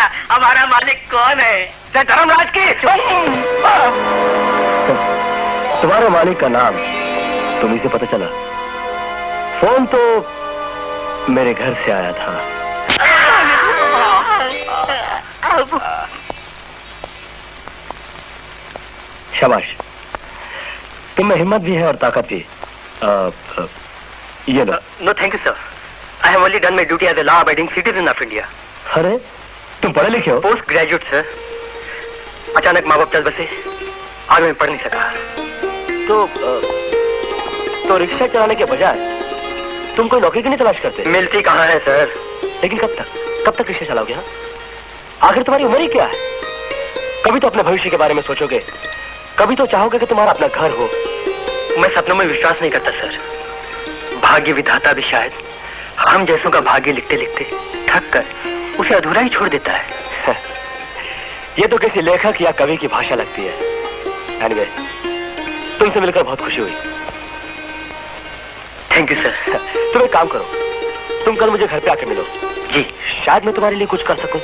गया, हमारा मालिक कौन है? से धर्मराज की। तुम्हारे मालिक का नाम तुम्ही से पता चला? फोन तो मेरे घर से आया था। शाबाश, तुम में हिम्मत भी है और ताकत भी। ये लो। No thank you sir, I have only done my duty as a law abiding citizen of India. अरे तुम पढ़े लिखे हो? Post graduate sir. अचानक माँ बाप चल बसे, आगे मैं पढ़ नहीं सका। तो रिक्शा चलाने के बजाय तुम कोई नौकरी की नहीं तलाश करते? मिलती कहाँ है सर। लेकिन कब तक रिक्शा चलाओगे? हाँ, आखिर तुम्हारी उम्र ही क्या है? कभी तो अपने भविष्य के बारे में सोचोगे, कभी तो चाहोगे कि तुम्हारा अपना घर हो। मैं सपनों में विश्वास नहीं करता सर। भाग्य विधाता भी शायद हम जैसों का भाग्य लिखते लिखते थक कर उसे अधूरा ही छोड़ देता है। ये तो किसी लेखक या कवि की भाषा लगती है। एनीवे, तुमसे मिलकर बहुत खुशी हुई। Thank you sir. तुम एक काम करो, तुम कल मुझे घर पे आके मिलो। जी, शायद मैं तुम्हारे लिए कुछ कर सकूं।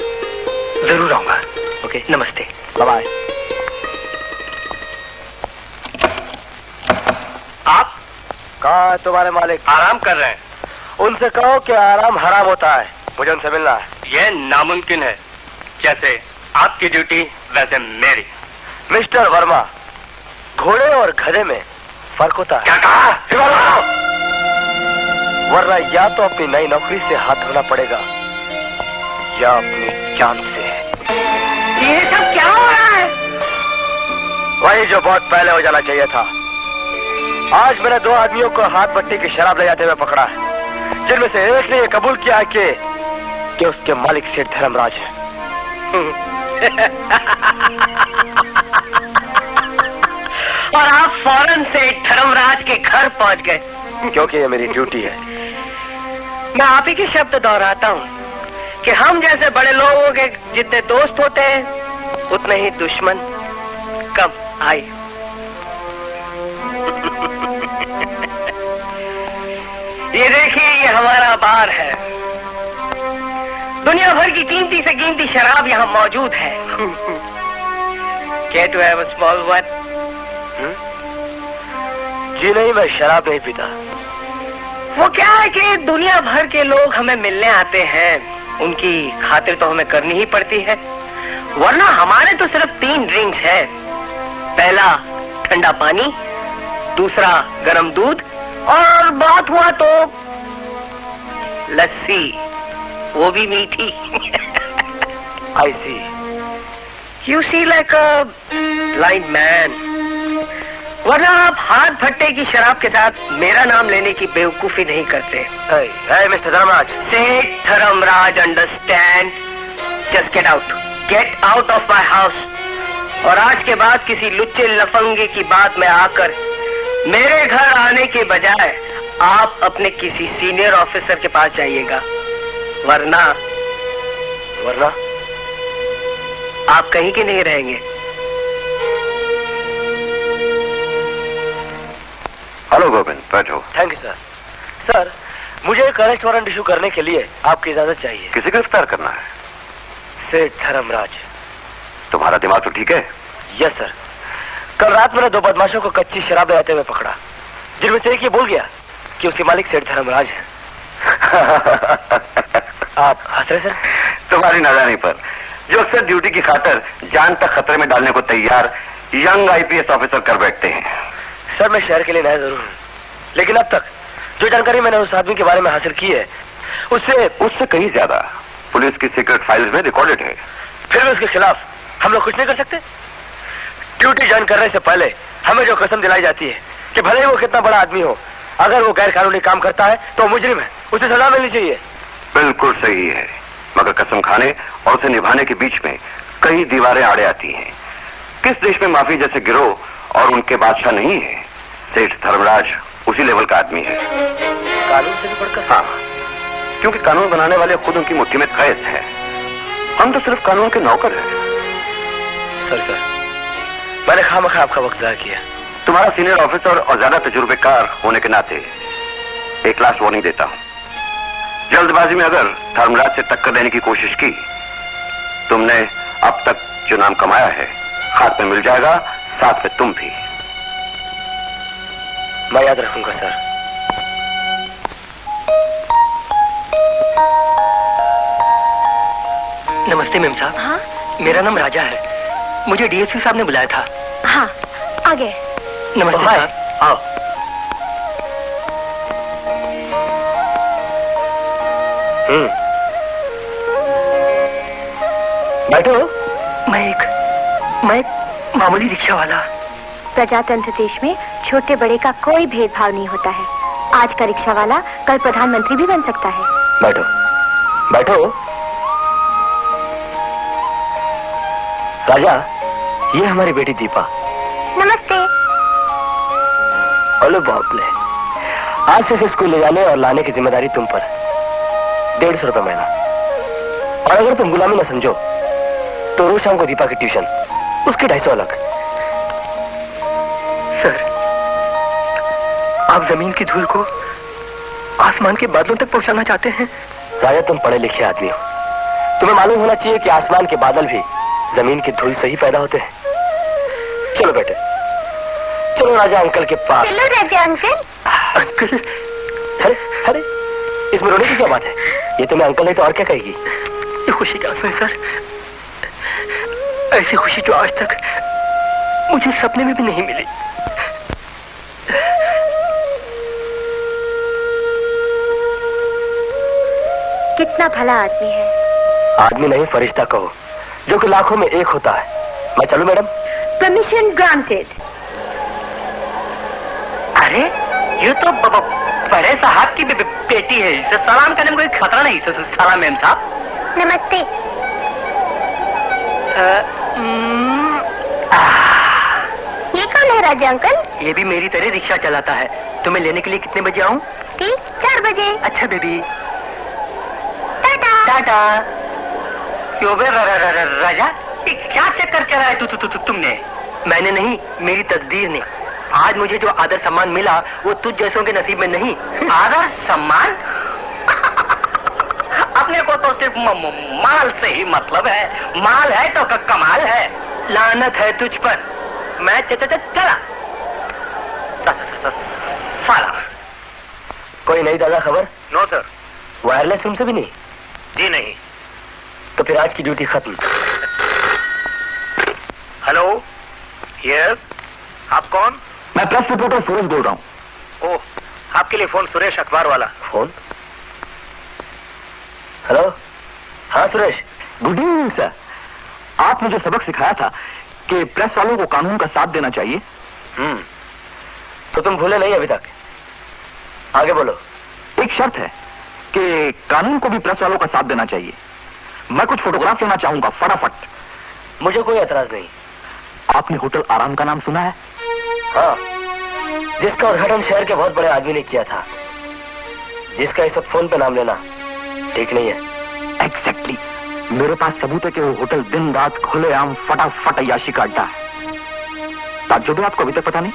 जरूर आऊंगा। ओके, नमस्ते। Bye bye. आप कहाँ है तुम्हारे मालिक? आराम कर रहे हैं। उनसे कहो कि आराम हराम होता है, मुझे उनसे मिलना है। यह नामुमकिन है। जैसे आपकी ड्यूटी वैसे मेरी। मिस्टर वर्मा, घोड़े और गधे में फर्क होता है। क्या कहा? वरना या तो अपनी नई नौकरी से हाथ धोना पड़ेगा या अपनी जान से। ये सब क्या हो रहा है? वही जो बहुत पहले हो जाना चाहिए था। आज मैंने 2 आदमियों को हाथ पट्टी की शराब ले जाते हुए पकड़ा है, जिनमें से एक ने यह कबूल किया है कि उसके मालिक सेठ धर्मराज है। और आप फौरन से धर्मराज के घर पहुंच गए। क्योंकि ये मेरी ड्यूटी है। मैं आप ही के शब्द दोहराता हूँ कि हम जैसे बड़े लोगों के जितने दोस्त होते हैं उतने ही दुश्मन कम आए। ये देखिए, ये हमारा बार है। दुनिया भर की कीमती से कीमती शराब यहाँ मौजूद है। Care to have a small one? जी नहीं, मैं शराब नहीं पीता। वो क्या है कि दुनिया भर के लोग हमें मिलने आते हैं, उनकी खातिर तो हमें करनी ही पड़ती है, वरना हमारे तो सिर्फ 3 ड्रिंक्स है। पहला ठंडा पानी, दूसरा गरम दूध, और बात हुआ तो लस्सी, वो भी मीठी। I see. You see like a blind man. वरना आप हाथ भट्टे की शराब के साथ मेरा नाम लेने की बेवकूफी नहीं करते। Hey, mister Dharmraj. सेठ Dharmraj, understand? Just get out of my house. और आज के बाद किसी लुच्चे लफंगे की बात में आकर मेरे घर आने के बजाय आप अपने किसी सीनियर ऑफिसर के पास जाइएगा, वरना आप कहीं के नहीं रहेंगे। हेलो गोविंद, बैठो। Thank you sir. सर, मुझे एक अरेस्ट वारंट इशू करने के लिए आपकी इजाजत चाहिए। किसे गिरफ्तार करना है? सेठ धर्मराज। तुम्हारा दिमाग तो ठीक है? Yes sir. कल रात मैंने 2 बदमाशों को कच्ची शराब ले जाते हुए पकड़ा, जिनमें से एक ये बोल गया कि उसके मालिक सेठ धर्मराज है। आप हंस रहे सर? तुम्हारी नादानी पर, जो अक्सर ड्यूटी की खातिर जान तक खतरे में डालने को तैयार यंग आईपीएस ऑफिसर कर बैठते हैं। सर, मैं शहर के लिए नया जरूर हूँ, लेकिन अब तक जो जानकारी मैंने उस आदमी के बारे में हासिल की है उससे कहीं ज्यादा पुलिस की सीक्रेट फाइल्स में रिकॉर्डेड है। फिर भी उसके खिलाफ हम लोग कुछ नहीं कर सकते? ड्यूटी ज्वाइन करने से पहले हमें जो कसम दिलाई जाती है कि भले ही वो कितना बड़ा आदमी हो, अगर वो गैर कानूनी काम करता है तो मुजरिम है, उसे सजा मिलनी चाहिए। बिल्कुल सही है, मगर कसम खाने और उसे निभाने के बीच में कई दीवारें आड़े आती हैं। किस देश में माफी जैसे गिरोह और उनके बादशाह नहीं है? सेठ धर्मराज उसी लेवल का आदमी है। कानून से भी बढ़कर? हाँ, क्योंकि कानून बनाने वाले खुद उनकी मुट्ठी में कैद हैं। हम तो सिर्फ कानून के नौकर हैं। सर, मैंने खामखा आपका वक्त ज़ाया किया। तुम्हारा सीनियर ऑफिसर और ज्यादा तजुर्बेकार होने के नाते एक लास्ट वार्निंग देता हूं। जल्दबाजी में अगर धर्मराज से टक्कर देने की कोशिश की तुमने अब तक जो नाम कमाया है हाथ में मिल जाएगा, साथ में तुम भी। मैं याद रखूंगा सर। नमस्ते मेम साहब। हाँ? मेरा नाम राजा है, मुझे डीएसपी साहब ने बुलाया था। हाँ, आ गए। नमस्ते साहब। आओ। बैठो। मैं एक मामूली रिक्शा वाला। प्रजातंत्र देश में छोटे बड़े का कोई भेदभाव नहीं होता है। आज का रिक्शा वाला कल प्रधानमंत्री भी बन सकता है। बैठो बैठो। राजा, ये हमारी बेटी दीपा। नमस्ते। अरे बाप रे, आज से इसे स्कूल ले जाने और लाने की जिम्मेदारी तुम पर। 150 रुपए महीना। और अगर तुम गुलामी ना समझो तो रोज शाम को दीपा की ट्यूशन, उसकी 250 अलग। सर, आप जमीन की धूल को आसमान के बादलों तक पहुंचाना चाहते हैं। राजा, तुम पढ़े लिखे आदमी हो, तुम्हें मालूम होना चाहिए कि आसमान के बादल भी जमीन की धूल से ही पैदा होते हैं। चलो बेटे, चलो राजा अंकल के पास। चलो राजा अंकल। अंकल? अरे अरे, इसमें रोने की क्या बात है? ये तुम्हें अंकल नहीं तो और क्या कहेगी? ये खुशी के आंसू है सर, ऐसी खुशी जो आज तक मुझे सपने में भी नहीं मिली। कितना भला आदमी है। आदमी नहीं, फरिश्ता कहो, जो कि लाखों में एक होता है। मैं चलूं मैडम? Permission granted. अरे ये तो बड़े साहब की बेटी है, इसे सलाम करने में कोई खतरा नहीं। सलाम मैम साहब। नमस्ते। ये कौन है राजा अंकल? ये भी मेरी तरह रिक्शा चलाता है। तुम्हें लेने के लिए कितने बजे आऊं? ठीक 4 बजे। अच्छा बेबी, टाटा। टाटा। क्यों बे राजा, ये क्या चक्कर चला है तुमने? मैंने नहीं, मेरी तकदीर ने। आज मुझे जो आदर सम्मान मिला वो तुझ जैसों के नसीब में नहीं। आदर सम्मान? अपने को तो सिर्फ माल से ही मतलब है। माल है तो कमाल है। लानत है तुझ पर। मैं चला साला। कोई नई ताजा खबर? No sir. वायरलेस रूम से भी नहीं? जी नहीं। तो फिर आज की ड्यूटी खत्म। हेलो, यस, आप कौन? मैं प्रेस रिपोर्टर सूरज बोल रहा हूँ। ओह, आपके लिए फोन सुरेश अखबार वाला। फोन? हेलो, हाँ सुरेश। Good evening sir. आपने जो सबक सिखाया था कि प्रेस वालों को कानून का साथ देना चाहिए, तो तुम भूले नहीं अभी तक? आगे बोलो। एक शर्त है कि कानून को भी प्रेस वालों का साथ देना चाहिए। मैं कुछ फोटोग्राफ लेना चाहूंगा फटाफट। मुझे कोई एतराज नहीं। आपने होटल आराम का नाम सुना है? हाँ, जिसका उद्घाटन शहर के बहुत बड़े आदमी ने किया था, जिसका इस वक्त फोन पे नाम लेना ठीक नहीं है। एग्जैक्टली। मेरे पास सबूत है कि वो होटल दिन रात खुलेआम फटाफट अय्याशी का अड्डा है। ताज्जुब है आपको अभी तक पता नहीं?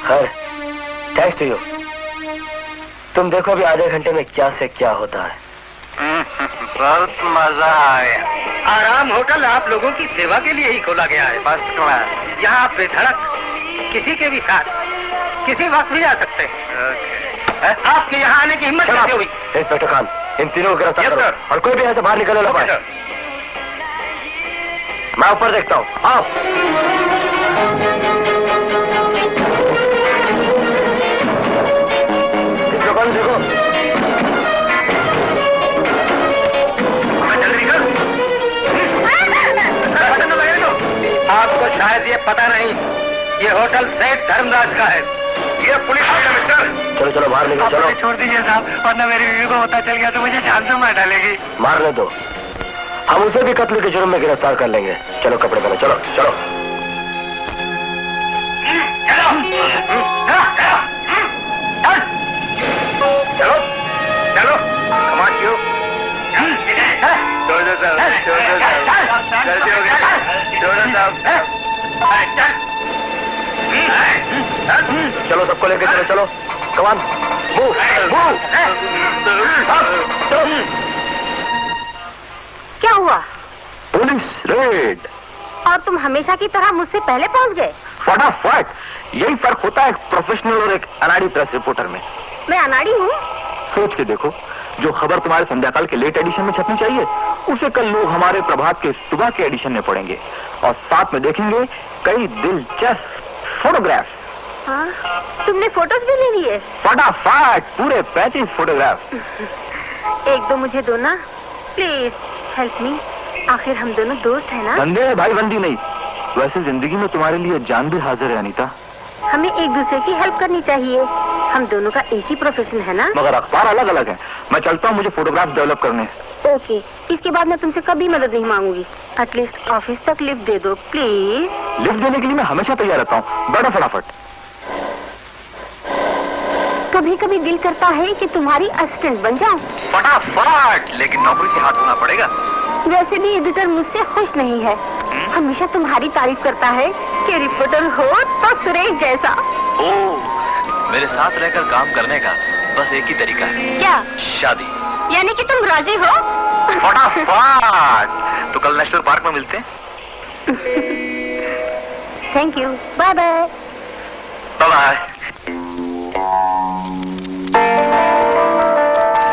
खैर, थैंक्स टू यू। तुम देखो अभी आधे घंटे में क्या से क्या होता है। बहुत मजा आया। आराम होटल आप लोगों की सेवा के लिए ही खोला गया है। First class. यहाँ बेधड़क किसी के भी साथ किसी वक्त भी आ सकते हैं। आपके यहाँ आने की हिम्मत कैसे हुई? इंस्पेक्टर खान, इन तीनों को गिरफ्तार Yes, करो sir. और कोई भी ऐसे बाहर निकलने ना पाए। मैं ऊपर देखता हूँ। आओ। इसको कौन देखो? जल्दी निकल। बटन तो लगे दो। आपको शायद ये पता नहीं, ये होटल सेठ धर्मराज का है। ये पुलिस वाले में चल। चलो चलो बाहर निकलो, चलो। छोड़ दीजिए साहब, वरना मेरी बीवी को पता चल गया तो मुझे जान से मार डालेगी। मारने दो, हम उसे भी कत्ल के जुर्म में गिरफ्तार कर लेंगे। चलो कपड़े पहनो, चलो चलो। चलो चलो, कमाल क्यों? छोड़ दो साहब, छोड़ दो साहब, गलती हो गई। छोड़ो साहब। चलो सबको लेके चलो, चलो। कमान, मूव, मूव। क्या हुआ? Police red. और तुम हमेशा की तरह मुझसे पहले पहुंच गए। फटाफट। यही फर्क होता है एक प्रोफेशनल और एक अनाड़ी प्रेस रिपोर्टर में। मैं अनाड़ी हूँ? सोच के देखो, जो खबर तुम्हारे संध्याकाल के लेट एडिशन में छपनी चाहिए, उसे कल लोग हमारे प्रभात के सुबह के एडिशन में पढ़ेंगे और साथ में देखेंगे कई दिलचस्प फोटोग्राफ्स। हाँ, तुमने फोटोज भी ले लिए? फटाफट, पूरे 35 फोटोग्राफ्स। एक दो मुझे दो ना, प्लीज हेल्प मी। आखिर हम दोनों दोस्त हैं ना? बंदे हैं भाई, बंदी नहीं। वैसे जिंदगी में तुम्हारे लिए जान भी हाजिर है अनीता। हमें एक दूसरे की हेल्प करनी चाहिए। हम दोनों का एक ही प्रोफेशन है ना? मगर अखबार अलग अलग है। मैं चलता हूँ, मुझे फोटोग्राफ्स डेवलप करने हैं। ओके, इसके बाद मैं तुमसे कभी मदद नहीं मांगूंगी। एटलीस्ट ऑफिस तक लिफ्ट दे दो प्लीज। लिफ्ट देने के लिए मैं हमेशा तैयार रहता हूँ। बैठो फटाफट। कभी कभी दिल करता है कि तुम्हारी असिस्टेंट बन जाऊं। फटाफट, लेकिन नौकरी से हाथ धोना पड़ेगा। वैसे भी एडिटर मुझसे खुश नहीं है। हमेशा तुम्हारी तारीफ करता है कि रिपोर्टर हो तो सुरेश जैसा। ओह, मेरे साथ रहकर काम करने का बस एक ही तरीका है। क्या? शादी। यानी कि तुम राजी हो? फटाफट, तो कल नेशनल पार्क में मिलते हैं। Thank you, bye bye. Bye bye.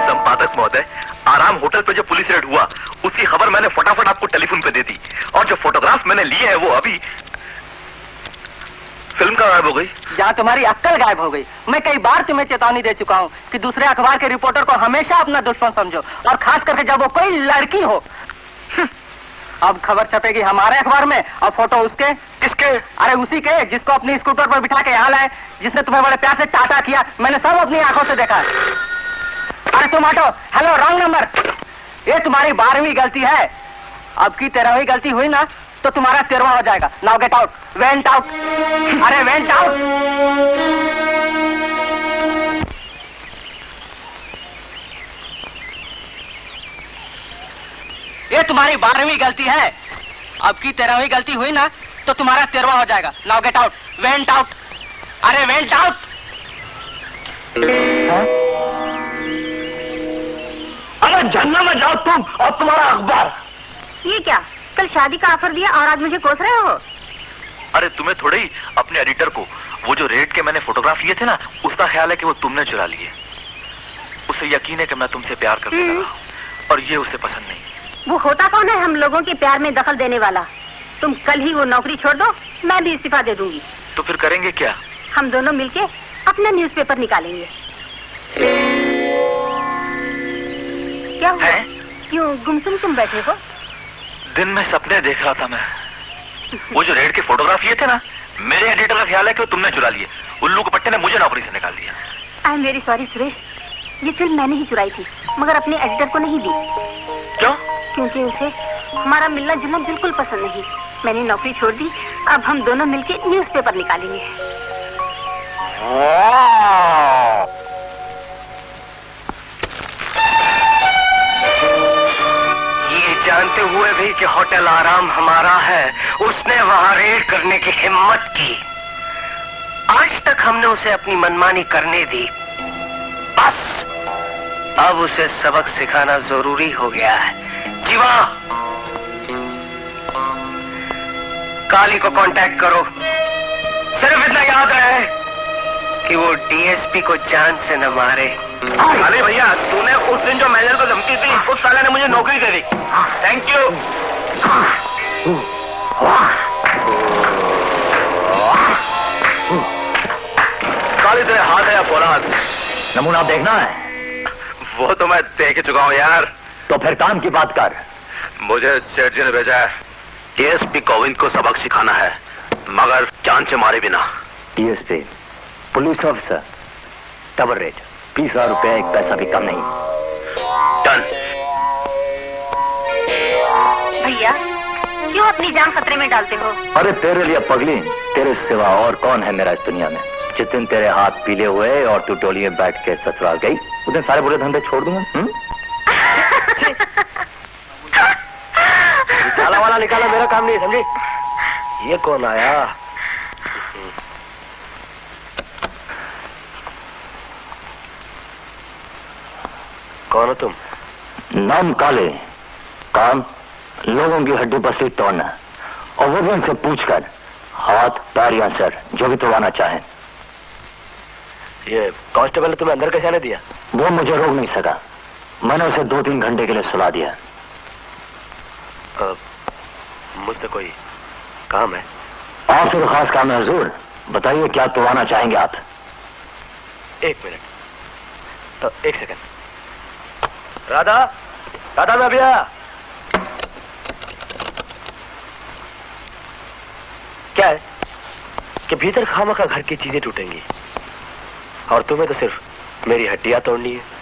संपादक महोदय, आराम होटल पे जो पुलिस रेड हुआ उसकी खबर मैंने फटाफट आपको टेलीफोन पे दे दी, और जो फोटोग्राफ मैंने लिए हैं वो अभी फिल्म का गायब हो गई। जहाँ तुम्हारी अक्ल गायब हो गई। मैं कई बार तुम्हें चेतावनी दे चुका हूँ कि दूसरे अखबार के रिपोर्टर को हमेशा अपना दुश्मन समझो, और खास करके जब वो कोई लड़की हो। अब खबर छपेगी हमारे अखबार में और फोटो उसके। किसके? अरे उसी के जिसको अपनी स्कूटर पर बिठा के यहाँ लाए, जिसने तुम्हें बड़े प्यार से टाटा किया। मैंने सब अपनी आंखों से देखा है। अरे तुम हटो। Hello, wrong number. ये तुम्हारी 12वीं गलती है। अब की 13वीं गलती हुई ना तो तुम्हारा 13वां हो जाएगा। Now get out. Went out. अरे वेंट आउट। ये तुम्हारी 12वीं गलती है। अब की 13वीं गलती हुई ना तो तुम्हारा 13वां हो जाएगा। Now get out. Went out. अरे वेंट आउट। अरे जहन्नम में जाओ तुम और तुम्हारा अखबार। ये क्या? कल शादी का ऑफर दिया और आज मुझे कोस रहे हो? अरे तुम्हें थोड़े ही अपने एडिटर को वो जो रेड के मैंने फोटोग्राफ लिए थे ना, उसका ख्याल है कि वो तुमने चुरा लिए। उसे यकीन है कि मैं तुमसे प्यार करने लगा, और ये उसे पसंद नहीं। वो होता कौन है हम लोगों के प्यार में दखल देने वाला? तुम कल ही वो नौकरी छोड़ दो, मैं भी इस्तीफा दे दूंगी। तो फिर करेंगे क्या? हम दोनों मिलके अपना न्यूज़पेपर निकालेंगे। क्या हुआ? क्यों गुमसुम तुम बैठे हो? दिन में सपने देख रहा था मैं। वो जो रेड के फोटोग्राफ लिए थे ना, मेरे एडिटर का ख्याल है कि तुमने चुरा लिए। उल्लू के पट्टे ने मुझे नौकरी से निकाल दिया। I am very sorry Suresh, ये फिल्म मैंने ही चुराई थी, मगर अपने एडिटर को नहीं दी। क्यों? क्योंकि उसे हमारा मिलना जुलना बिल्कुल पसंद नहीं। मैंने नौकरी छोड़ दी। अब हम दोनों मिलके न्यूज़पेपर निकालेंगे। जानते हुए भी कि होटल आराम हमारा है, उसने वहां रेड करने की हिम्मत की। आज तक हमने उसे अपनी मनमानी करने दी, बस अब उसे सबक सिखाना जरूरी हो गया है। जीवा, काली को कांटेक्ट करो। सिर्फ इतना याद रहे कि वो डीएसपी को जान से न मारे। काली भैया, तूने उस दिन जो मैनेजर को धमकी दी, उस साले ने मुझे नौकरी दे दी। Thank you. काली तेरे हाथ है या फौलाद? नमूना देखना है? वो तो मैं देख चुका हूँ यार। तो फिर काम की बात कर। मुझे सेठ जी ने भेजा है डीएसपी गोविंद को सबक सिखाना है, मगर जान से मारे बिना। DSP police officer, double rate, 20,000 रुपया, एक पैसा भी कम नहीं। डन। भैया, क्यों अपनी जान खतरे में डालते हो? अरे तेरे लिए पगली, तेरे सिवा और कौन है मेरा इस दुनिया में। जिस दिन तेरे हाथ पीले हुए और तू टोली में बैठ के ससुराल गई, उस दिन सारे बुरे धंधे छोड़ दूंगा। जाला वाला निकाला मेरा काम नहीं, समझी? ये कौन आया? कौन हो तुम? नाम काले, काम लोगों की हड्डी पसली तोड़ना और वो भी उनसे पूछकर हाथ पैर या सर जो भी तोड़ना चाहें। ये कांस्टेबल ने तुम्हें अंदर कैसे आने दिया? वो मुझे रोक नहीं सका, मैंने उसे 2-3 घंटे के लिए सुला दिया। मुझसे कोई काम है? आपसे तो खास काम है हुजूर, बताइए क्या तोड़ना चाहेंगे आप? 1 मिनट, तो 1 सेकंड। राधा, राधा मैं भैया। क्या है कि भीतर खामखा घर की चीजें टूटेंगी और तुम्हें तो सिर्फ मेरी हड्डियां तोड़नी है।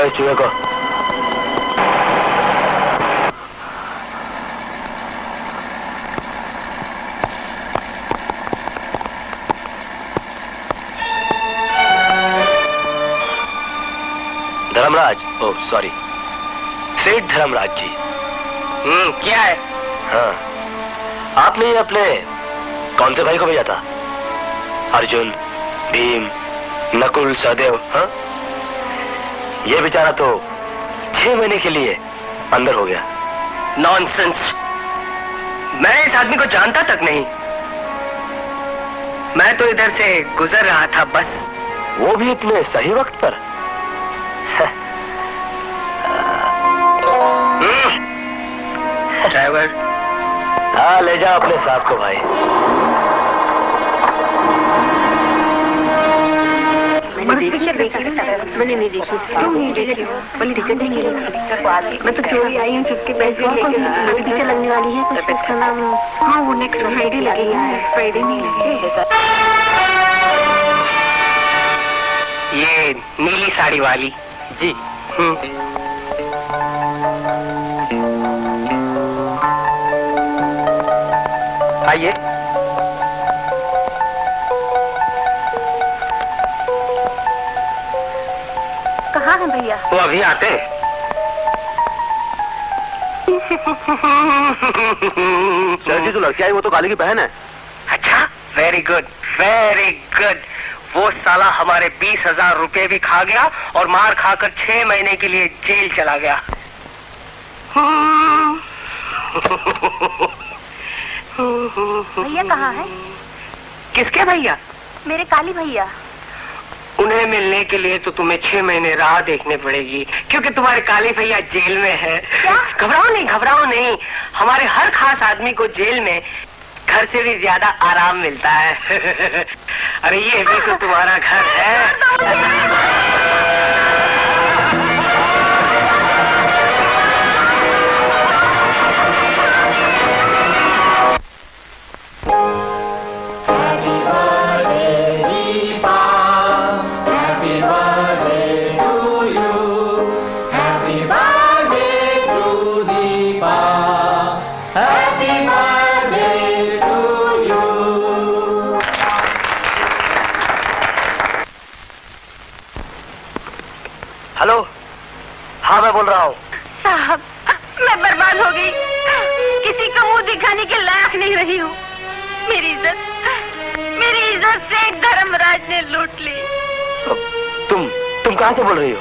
चूहे को धर्मराज, ओ सॉरी, सेठ धर्मराज जी। क्या है? हाँ, आपने ये अपने कौन से भाई को भेजा था? अर्जुन, भीम, नकुल, सहदेव? हाँ, ये बेचारा तो 6 महीने के लिए अंदर हो गया। नॉनसेंस, मैं इस आदमी को जानता तक नहीं। मैं तो इधर से गुजर रहा था बस। वो भी इतने सही वक्त पर? ड्राइवर, हाँ ले जाओ अपने साहब को भाई। मैंने नहीं देखी। क्यों नहीं देखी? मैंने टिकट नहीं ली। मैं तो चोरी आई हूँ, चुपके पैसे लेके। मेरी टिकट लगने वाली है, उसका नाम, हाँ वो नेक्स्ट फ्राइडे लगेगा। नेक्स्ट फ्राइडे नहीं लगेगा। ये नीली साड़ी वाली जी। आइए। कहाँ है भैया? वो अभी आते हैं। जी तो लड़की आई, वो तो काली की बहन है। अच्छा, वेरी गुड, वेरी गुड। वो साला हमारे 20,000 रुपए भी खा गया और मार खाकर 6 महीने के लिए जेल चला गया। भैया कहाँ है? किसके भैया? मेरे काली भैया। उन्हें मिलने के लिए तो तुम्हें 6 महीने राह देखने पड़ेगी, क्योंकि तुम्हारे काली भैया जेल में है। क्या? घबराओ नहीं, घबराओ नहीं। हमारे हर खास आदमी को जेल में घर से भी ज्यादा आराम मिलता है। अरे ये भी तो तुम्हारा घर है। हेलो, हाँ मैं बोल रहा हूँ। साहब, मैं बर्बाद हो गई, किसी को मुंह दिखाने के लायक नहीं रही हूँ। मेरी इज्जत सेठ धर्मराज ने लूट ली। तुम कहाँ से बोल रही हो?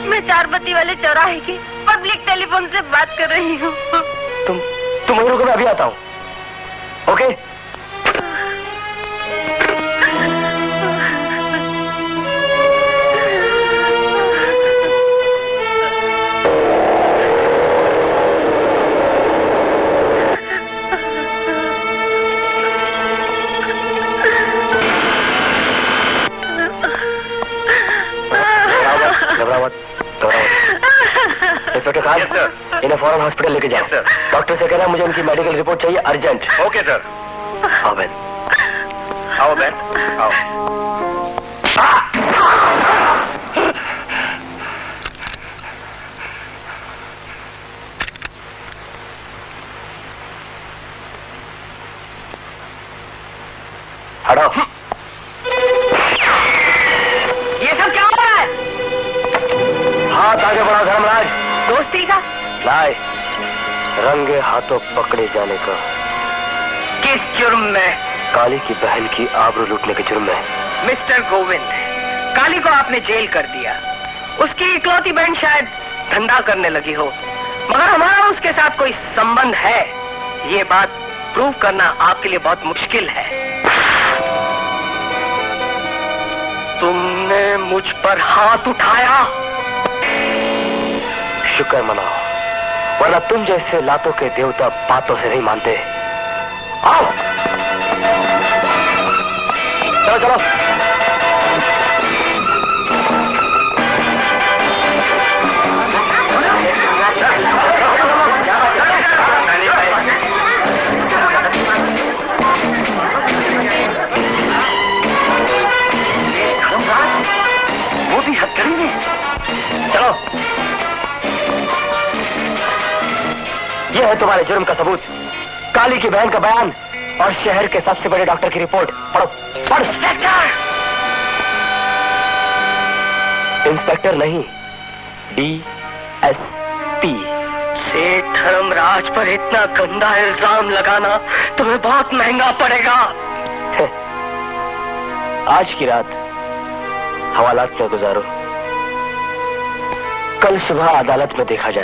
मैं चारबत्ती वाले चौराहे की पब्लिक टेलीफोन से बात कर रही हूँ। तुम वहीं रुको, मैं अभी आता हूँ। Okay? Inspector Khan, yes sir. इन्हें फौरन हॉस्पिटल लेके जाओ। Yes sir. डॉक्टर से कहना मुझे उनकी मेडिकल रिपोर्ट चाहिए अर्जेंट। Okay sir. आओ बेन। आओ बेन, आओ। हटाओ। ये सब क्या हो रहा है? हाथ आगे बढ़ाओ धर्मराज। दोस्ती का? लाए, रंगे हाथों पकड़े जाने का। किस जुर्म में? काली की बहन की आबरू लूटने के जुर्म में। मिस्टर गोविंद, काली को आपने जेल कर दिया। उसकी इकलौती बहन शायद धंधा करने लगी हो, मगर हमारा उसके साथ कोई संबंध है, ये बात प्रूव करना आपके लिए बहुत मुश्किल है। तुमने मुझ पर हाथ उठाया। शुक्र मनाओ, वरना तुम जैसे लातों के देवता बातों से नहीं मानते। आओ, चलो चलो। वो भी हथकड़ी में। चलो, यह है तुम्हारे जुर्म का सबूत, काली की बहन का बयान और शहर के सबसे बड़े डॉक्टर की रिपोर्ट। पढ़ो, पढ़ो। इंस्पेक्टर नहीं, DSP। सेठ धर्मराज पर इतना गंदा इल्जाम लगाना तुम्हें बहुत महंगा पड़ेगा। आज की रात हवालात में गुजारो, कल सुबह अदालत में देखा जाए।